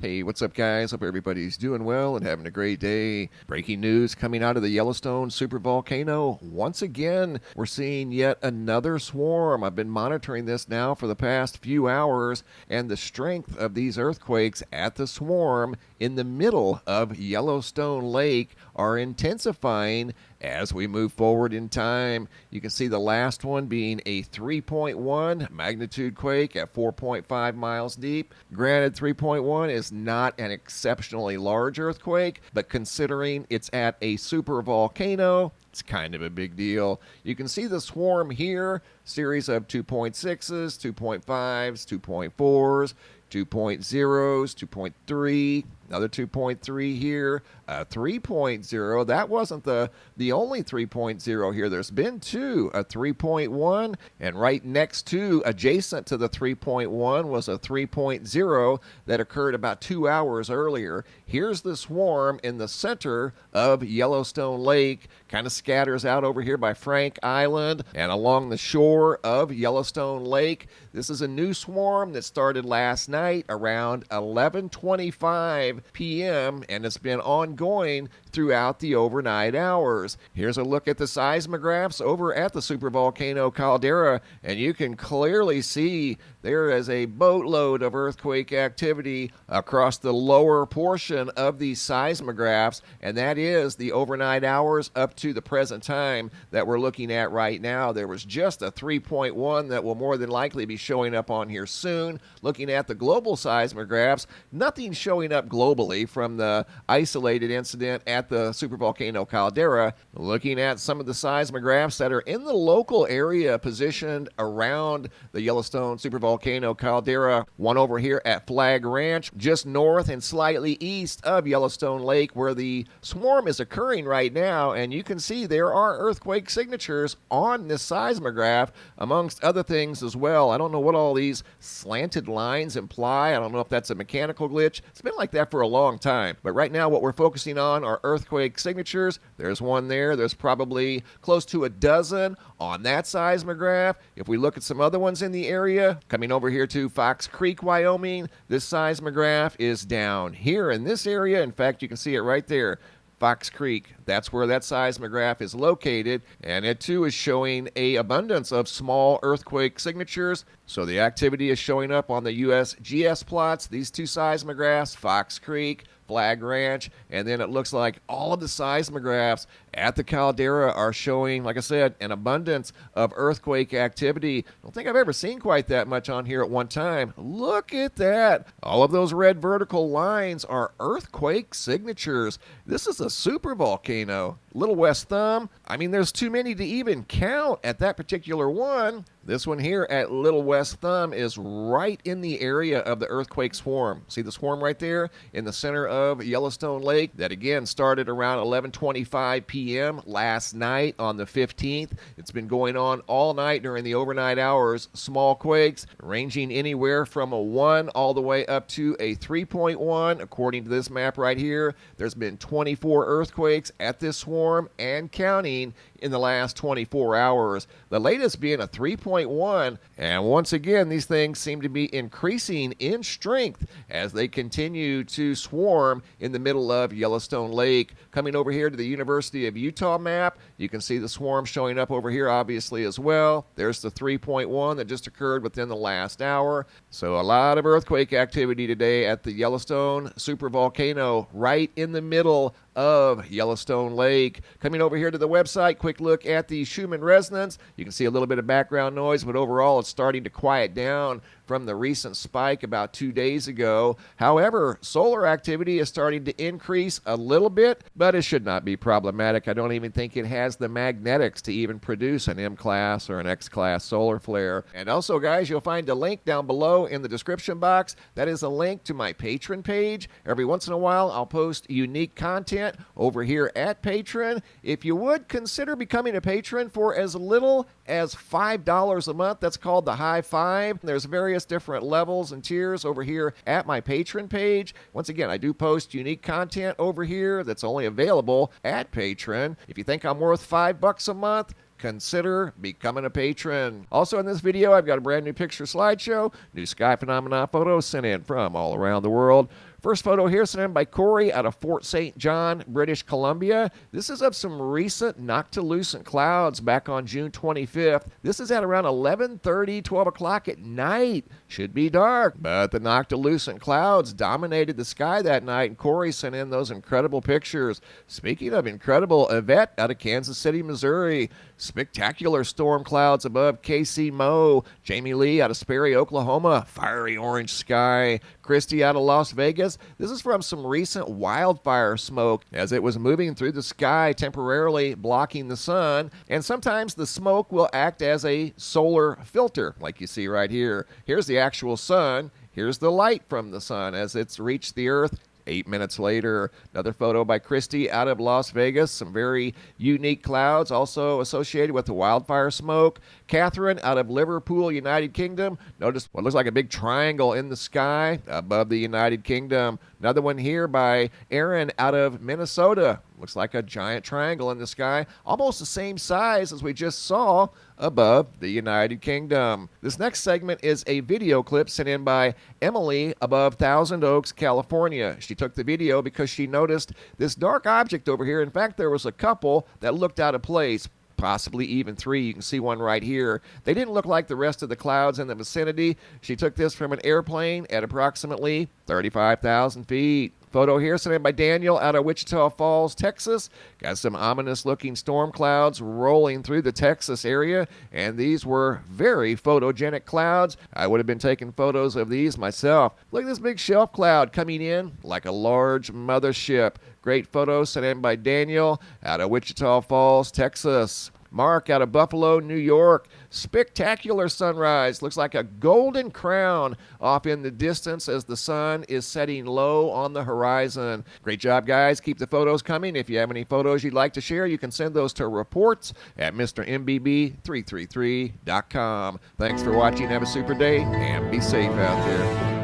Hey, what's up, guys? Hope everybody's doing well and having a great day. Breaking news coming out of the Yellowstone supervolcano. Once again, we're seeing yet another swarm. I've been monitoring this now for the past few hours, and the strength of these earthquakes at the swarm in the middle of Yellowstone Lake are intensifying as we move forward in time. You can see the last one being a 3.1 magnitude quake at 4.5 miles deep. Granted, 3.1 is not an exceptionally large earthquake, but considering it's at a supervolcano, it's kind of a big deal. You can see the swarm here, series of 2.6s, 2.5s, 2.4s, 2.0s, 2.3, another 2.3 here, 3.0. That wasn't the only 3.0 here. There's been two, a 3.1, and right next to, adjacent to the 3.1 was a 3.0 that occurred about 2 hours earlier. Here's the swarm in the center of Yellowstone Lake, kind of scatters out over here by Frank Island and along the shore of Yellowstone Lake. This is a new swarm that started last night around 11:25 p.m. and it's been ongoing throughout the overnight hours. Here's a look at the seismographs over at the supervolcano caldera, and you can clearly see there is a boatload of earthquake activity across the lower portion of these seismographs, and that is the overnight hours up to the present time that we're looking at right now. There was just a 3.1 that will more than likely be showing up on here soon. Looking at the global seismographs, nothing showing up globally from the isolated incident at the supervolcano caldera. Looking at some of the seismographs that are in the local area positioned around the Yellowstone supervolcano caldera, one over here at Flag Ranch, just north and slightly east of Yellowstone Lake, where the swarm is occurring right now, and you can see there are earthquake signatures on this seismograph, amongst other things as well. I don't know what all these slanted lines imply. I don't know if that's a mechanical glitch. It's been like that for a long time. But right now what we're focusing on are earthquake signatures. There's one there. There's probably close to a dozen on that seismograph. If we look at some other ones in the area, coming over here to Fox Creek, Wyoming, this seismograph is down here in this area. In fact, you can see it right there. Fox Creek, that's where that seismograph is located, and it too is showing a abundance of small earthquake signatures. So the activity is showing up on the USGS plots, these two seismographs, Fox Creek, Flag Ranch, and then it looks like all of the seismographs at the caldera are showing, like I said, an abundance of earthquake activity. I don't think I've ever seen quite that much on here at one time. Look at that. All of those red vertical lines are earthquake signatures. This is a supervolcano. Little West Thumb, I mean, there's too many to even count at that particular one. This one here at Little West Thumb is right in the area of the earthquake swarm. See the swarm right there in the center of Yellowstone Lake? That again started around 11:25 p.m. last night on the 15th. It's been going on all night during the overnight hours. Small quakes ranging anywhere from a 1 all the way up to a 3.1. According to this map right here, there's been 24 earthquakes at this swarm and counting in the last 24 hours. The latest being a 3.1, and once again, these things seem to be increasing in strength as they continue to swarm in the middle of Yellowstone Lake. Coming over here to the University of Utah map, you can see the swarm showing up over here obviously as well. There's the 3.1 that just occurred within the last hour. So a lot of earthquake activity today at the Yellowstone supervolcano right in the middle of Yellowstone Lake. Coming over here to the website, quick look at the Schumann resonance. You can see a little bit of background noise, but overall it's starting to quiet down from the recent spike about 2 days ago. However, solar activity is starting to increase a little bit, but it should not be problematic. I don't even think it has the magnetics to even produce an M-class or an X-class solar flare. And also, guys, you'll find a link down below in the description box. That is a link to my Patreon page. Every once in a while, I'll post unique content over here at Patreon. If you would consider becoming a patron for as little as $5 a month, that's called the High Five. There's various different levels and tiers over here at my Patreon page. Once again, I do post unique content over here that's only available at Patreon. If you think I'm worth $5 a month, consider becoming a patron. Also in this video, I've got a brand new picture slideshow, new sky phenomena photos sent in from all around the world. First photo here sent in by Corey out of Fort St. John, British Columbia. This is of some recent noctilucent clouds back on June 25th. This is at around 11:30, 12 o'clock at night. Should be dark, but the noctilucent clouds dominated the sky that night, and Corey sent in those incredible pictures. Speaking of incredible, Yvette out of Kansas City, Missouri. Spectacular storm clouds above KC Mo. Jamie Lee out of Sperry, Oklahoma. Fiery orange sky. Christy out of Las Vegas. This is from some recent wildfire smoke as it was moving through the sky, temporarily blocking the sun. And sometimes the smoke will act as a solar filter, like you see right here. Here's the actual sun. Here's the light from the sun as it's reached the earth. 8 minutes later, another photo by Christy out of Las Vegas. Some very unique clouds also associated with the wildfire smoke. Catherine out of Liverpool, United Kingdom. Notice what looks like a big triangle in the sky above the United Kingdom. Another one here by Aaron out of Minnesota. Looks like a giant triangle in the sky, almost the same size as we just saw above the United Kingdom. This next segment is a video clip sent in by Emily above Thousand Oaks, California. She took the video because she noticed this dark object over here. In fact, there was a couple that looked out of place, possibly even three. You can see one right here. They didn't look like the rest of the clouds in the vicinity. She took this from an airplane at approximately 35,000 feet. Photo here sent in by Daniel out of Wichita Falls, Texas. Got some ominous looking storm clouds rolling through the Texas area, and these were very photogenic clouds. I would have been taking photos of these myself. Look at this big shelf cloud coming in like a large mothership. Great photo sent in by Daniel out of Wichita Falls, Texas. Mark out of Buffalo, New York. Spectacular sunrise. Looks like a golden crown off in the distance as the sun is setting low on the horizon. Great job, guys. Keep the photos coming. If you have any photos you'd like to share, you can send those to reports at MrMBB333.com. Thanks for watching. Have a super day and be safe out there.